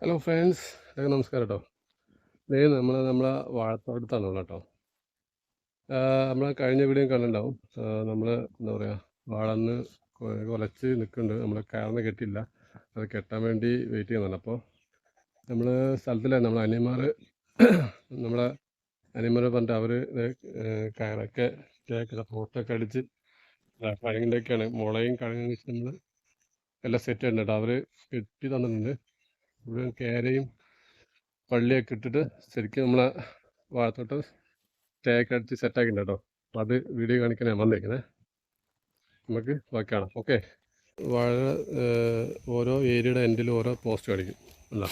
Hello friends, നമസ്കാരം കേട്ടോ. നമ്മളെ വാഴത്തോട്ടത്താണുള്ളത് കേട്ടോ. നമ്മൾ കഴിഞ്ഞ വീഡിയോ കണ്ടിട്ടുണ്ടാവും. നമ്മൾ എന്താ പറയുക, വാഴന്ന് കുലച്ച് നിൽക്കുന്നുണ്ട്. നമ്മൾ കയറിന് കെട്ടില്ല, അത് കെട്ടാൻ വേണ്ടി വെയിറ്റ് ചെയ്യുന്നുണ്ട്. അപ്പോൾ നമ്മൾ സ്ഥലത്തിലെ നമ്മളെ അനിയന്മാർ നമ്മളെ അനിയന്മാർ പറഞ്ഞിട്ട് അവർ കയറൊക്കെ ഫോട്ടൊക്കെ അടിച്ച് കഴങ്ങിൻ്റെയൊക്കെയാണ് മുളയും കഴങ്ങും വെച്ച് നമ്മൾ എല്ലാം സെറ്റ് ചെയ്യുന്നുണ്ട് കേട്ടോ. അവർ കെട്ടി തന്നിട്ടുണ്ട്. ഇവിടെ കയറയും പള്ളിയൊക്കെ ഇട്ടിട്ട് ശരിക്കും നമ്മളെ വാഴത്തോട്ടം സ്റ്റേയൊക്കെ അടിച്ച് സെറ്റാക്കിയിട്ടുണ്ട് കേട്ടോ. അപ്പോൾ അത് വീഡിയോ കാണിക്കാൻ ഞാൻ വന്നേക്കുന്നത്. നമുക്ക് ബാക്കി കാണാം. ഓക്കെ. വാഴ ഓരോ ഏരിയയുടെ എൻഡിൽ ഓരോ പോസ്റ്റ് കാണിക്കും. അല്ല,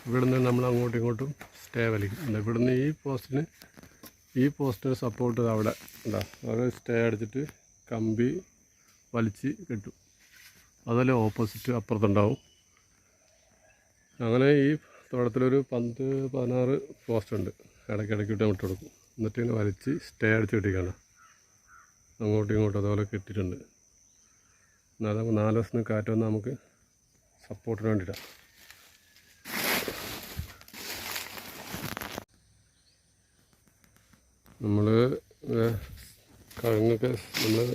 ഇവിടുന്ന് നമ്മൾ അങ്ങോട്ടും ഇങ്ങോട്ടും സ്റ്റേ വലിക്കും. അല്ല, ഇവിടുന്ന് ഈ പോസ്റ്റിന് സപ്പോർട്ട് അവിടെ എന്താ അവർ സ്റ്റേ അടിച്ചിട്ട് കമ്പി വലിച്ച് കെട്ടും. അതുപോലെ ഓപ്പോസിറ്റ് അപ്പുറത്തുണ്ടാവും. അങ്ങനെ ഈ തോട്ടത്തിലൊരു 16 പോസ്റ്റ് ഉണ്ട്. ഇടയ്ക്കിടയ്ക്ക് വിട്ട് കൊടുക്കും. എന്നിട്ട് ഇങ്ങനെ വലിച്ച് സ്റ്റേ അടിച്ച് കെട്ടിക്കാണ്. അങ്ങോട്ടും ഇങ്ങോട്ടും അതുപോലെ കെട്ടിയിട്ടുണ്ട്. എന്നാലും 4 ദിവസത്തിന് കാറ്റ് വന്നാൽ നമുക്ക് സപ്പോർട്ടിന് വേണ്ടിയിട്ടാണ്. നമ്മൾ കഴുങ്ങൊക്കെ നമ്മൾ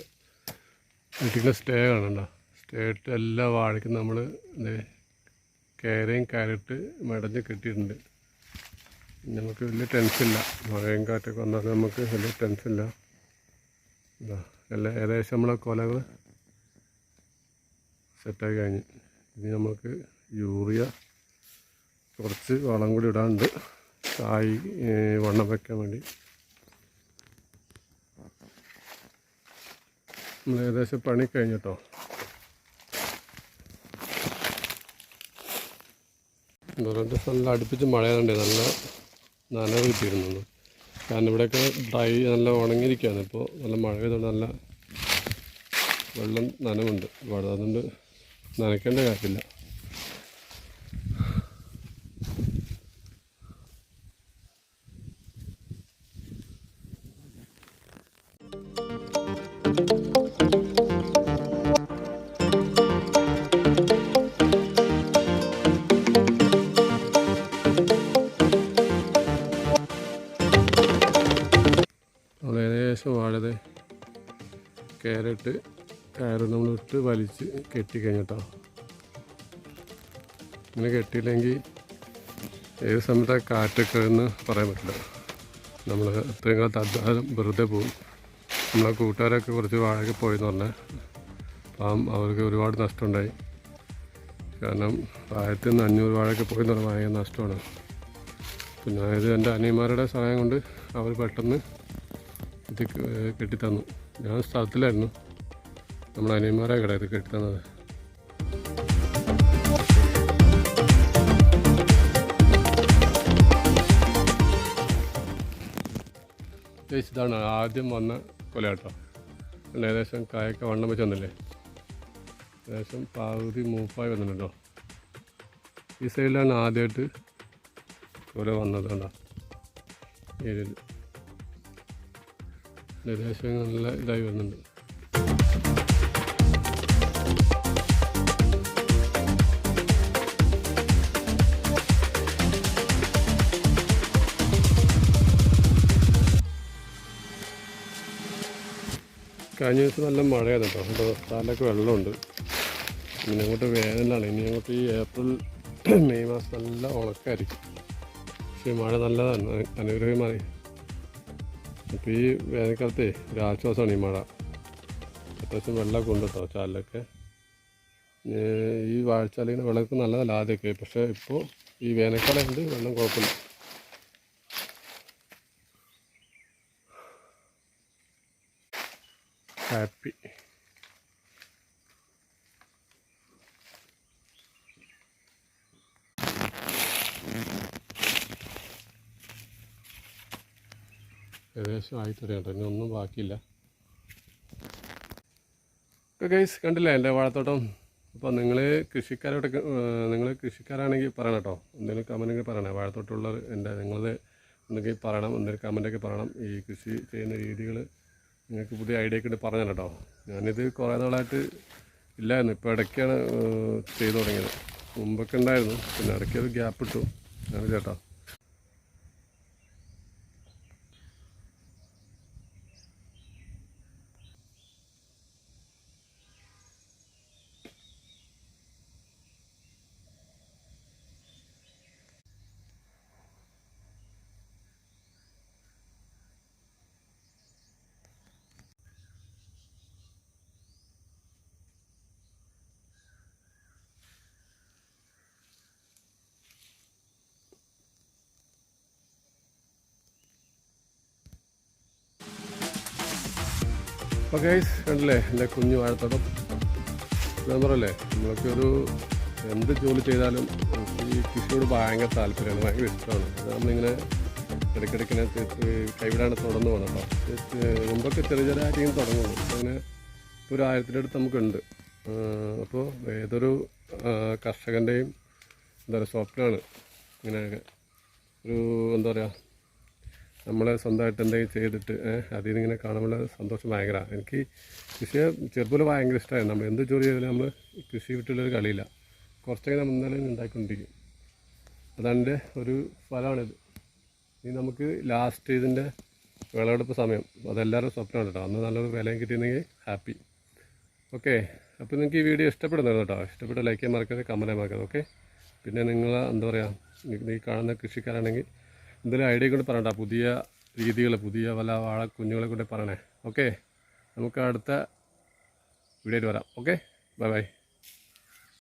വീട്ടിലെ സ്റ്റേ കാണണ്ട. സ്റ്റേ ഇട്ട് എല്ലാ വാഴയ്ക്കും നമ്മൾ കയറയും കയറിട്ട് മെടഞ്ഞ് കെട്ടിയിട്ടുണ്ട്. നമുക്ക് വലിയ ടെൻഷനില്ല. മഴയും കാറ്റൊക്കെ വന്നാൽ നമുക്ക് വലിയ ടെൻഷനില്ല. എല്ലാം ഏകദേശം നമ്മളെ കൊലകൾ സെറ്റായി കഴിഞ്ഞ്. ഇനി നമുക്ക് യൂറിയ കുറച്ച് വളം കൂടി ഇടാനുണ്ട്, കായ് വണ്ണം വയ്ക്കാൻ വേണ്ടി. നമ്മൾ ഏകദേശം പണി കഴിഞ്ഞിട്ടോ. നല്ല അടുപ്പിച്ച് മഴയാണ്ട് നല്ല നനവ് കിട്ടിയിരുന്നു. കാരണം ഇവിടെയൊക്കെ ഡ്രൈ നല്ല ഉണങ്ങിയിരിക്കുകയാണ്. ഇപ്പോൾ നല്ല മഴ പെയ്തുകൊണ്ട് നല്ല വെള്ളം നനവുണ്ട്. അതുകൊണ്ട് നനയ്ക്കേണ്ട കാര്യമില്ല. ഏകദേശം വാഴത് കയറ് നമ്മളിട്ട് വലിച്ച് കെട്ടിക്കഴിഞ്ഞിട്ടോ. ഇങ്ങനെ കെട്ടിയില്ലെങ്കിൽ ഏത് സമയത്താണ് കാറ്റൊക്കെ എന്ന് പറയാൻ പറ്റില്ല. നമ്മൾ അത്രയും കാലത്ത് അധ്വാനം വെറുതെ പോകും. നമ്മളെ കൂട്ടുകാരൊക്കെ കുറച്ച് വാഴയൊക്കെ പോയെന്ന് പറഞ്ഞാൽ അപ്പം അവർക്ക് ഒരുപാട് നഷ്ടമുണ്ടായി. കാരണം 1500 വാഴയൊക്കെ പോയെന്ന് പറഞ്ഞാൽ ഭയങ്കര നഷ്ടമാണ്. പിന്നെ ഇത് എൻ്റെ അനിയന്മാരുടെ സഹായം കൊണ്ട് അവർ പെട്ടെന്ന് ഇത് കെട്ടിത്തന്നു. ഞാൻ സ്ഥലത്തിലായിരുന്നു. നമ്മുടെ അനിയന്മാരെ കട ഇത് കെട്ടിത്തന്നത്. ഇതാണ് ആദ്യം വന്ന കൊല കേട്ടോ. ഏകദേശം കായൊക്കെ വണ്ണം വെച്ച് വന്നില്ലേ, ഏകദേശം പകുതി മൂപ്പായി വന്നിട്ടുണ്ടോ. ഈ സൈഡിലാണ് ആദ്യമായിട്ട് കൊല വന്നത് കേട്ടോ. ഏരിയയിൽ ഏകദേശം നല്ല ഇതായി വരുന്നുണ്ട്. കഴിഞ്ഞ ദിവസം നല്ല മഴയാണ് കേട്ടോ. അപ്പോൾ സ്ഥലമൊക്കെ വെള്ളമുണ്ട്. ഇനി അങ്ങോട്ട് വേനലാണ്. ഇനി അങ്ങോട്ട് ഈ ഏപ്രിൽ മെയ് മാസം നല്ല ഉണക്കായിരിക്കും. പക്ഷേ മഴ നല്ലതാണ്, അനുഗ്രഹമായി. അപ്പോൾ ഈ വേനൽക്കാലത്തെ ഒരു ആശ്വാസമാണ് ഈ മഴ. അത്യാവശ്യം വെള്ളമൊക്കെ ഉണ്ട് കേട്ടോ ചാലിലൊക്കെ. ഈ വാഴച്ചാലിങ്ങനെ വെള്ളമൊക്കെ നല്ലതല്ല ആദ്യമൊക്കെ. പക്ഷേ ഇപ്പോൾ ഈ വേനൽക്കാലം ഉണ്ട്, വെള്ളം കുഴപ്പമില്ല. ഹാപ്പി. ഏകദേശം ആയി തുടങ്ങി കേട്ടോ. ഇനി ഒന്നും ബാക്കിയില്ല. ഓക്കെ ഗൈസ്, കണ്ടില്ലേ എൻ്റെ വാഴത്തോട്ടം. അപ്പോൾ നിങ്ങൾ കൃഷിക്കാരാണെങ്കിൽ പറയണം കേട്ടോ. എന്തെങ്കിലും കമൻറ്റൊക്കെ പറയണേ. വാഴത്തോട്ടമുള്ളവർ നിങ്ങളത് എന്തെങ്കിലും പറയണം, എന്തെങ്കിലും കമൻറ്റൊക്കെ പറയണം. ഈ കൃഷി ചെയ്യുന്ന രീതികൾ നിങ്ങൾക്ക് പുതിയ ഐഡിയ ഒക്കെ ഉണ്ട് പറഞ്ഞാൽ കേട്ടോ. ഞാനിത് കുറേ നാളായിട്ട് ഇല്ലായിരുന്നു. ഇപ്പോൾ ഇടയ്ക്കാണ് ചെയ്തു തുടങ്ങിയത്. മുമ്പൊക്കെ ഉണ്ടായിരുന്നു, പിന്നെ ഇടയ്ക്ക് ഒരു ഗ്യാപ്പ് ഇട്ടു. ആണ് ചേട്ടാ. അപ്പോൾ ഗൈസ് കണ്ടില്ലേ എൻ്റെ കുഞ്ഞു വാഴത്തോട്ടം. ഞാൻ പറയല്ലേ, നമ്മളൊക്കെ ഒരു എന്ത് ജോലി ചെയ്താലും ഈ കൃഷിയോട് ഭയങ്കര താല്പര്യമാണ്, ഭയങ്കര ഇഷ്ടമാണ്. അത് നമ്മളിങ്ങനെ ഇടയ്ക്കിടയ്ക്കിനെ കൈവിടാണ്ട് തുടർന്ന് പോകണം കേട്ടോ. മുമ്പൊക്കെ ചെറിയ ചെറിയ ആരെയും തുടങ്ങുള്ളൂ. അങ്ങനെ ഇപ്പോൾ ഒരു 1000-ൻ്റെ അടുത്ത് നമുക്കുണ്ട്. അപ്പോൾ ഏതൊരു കർഷകൻ്റെയും എന്താ പറയുക സ്വപ്നമാണ് ഇങ്ങനെ ഒരു എന്താ പറയുക നമ്മളെ സ്വന്തമായിട്ട് എന്തെങ്കിലും ചെയ്തിട്ട് അതിൽ നിന്ന് ഇങ്ങനെ കാണുമ്പോൾ സന്തോഷം ഭയങ്കരമാണ്. എനിക്ക് കൃഷിയെ ചെറുപ്പം ഭയങ്കര ഇഷ്ടമായിരുന്നു. നമ്മൾ എന്ത് ജോലി ചെയ്താലും നമ്മൾ കൃഷി വിട്ടുള്ളൊരു കളിയില്ല. കുറച്ചൊക്കെ നമ്മൾ ഇന്നലെ ഉണ്ടാക്കിക്കൊണ്ടിരിക്കും. അതെൻ്റെ ഒരു ഫലമാണിത്. ഇനി നമുക്ക് ലാസ്റ്റ് ഇതിൻ്റെ വിളവെടുപ്പ് സമയം, അതെല്ലാവരും സ്വപ്നമാണ് കേട്ടോ. അന്ന് നല്ലൊരു വിലയും കിട്ടിയിരുന്നെങ്കിൽ ഹാപ്പി. ഓക്കെ, അപ്പോൾ നിങ്ങൾക്ക് ഈ വീഡിയോ ഇഷ്ടപ്പെടുന്നു കേട്ടോ. ഇഷ്ടപ്പെട്ട ലൈക്ക് ചെയ്യാൻ മറക്കരുത്, കമൻറ്റ് ചെയ്യാൻ മറക്കരുത്. ഓക്കെ, പിന്നെ നിങ്ങൾ എന്താ പറയുക, ഈ കാണുന്ന കൃഷിക്കാരാണെങ്കിൽ എന്തെങ്കിലും ഐഡിയ കൊണ്ട് പറയണ്ട, പുതിയ രീതികൾ, പുതിയ വല്ല വാഴ കുഞ്ഞുങ്ങളെ കൊണ്ട് പറയണേ. ഓക്കെ, നമുക്ക് അടുത്ത വീഡിയോയിൽ വരാം. Okay, bye bye.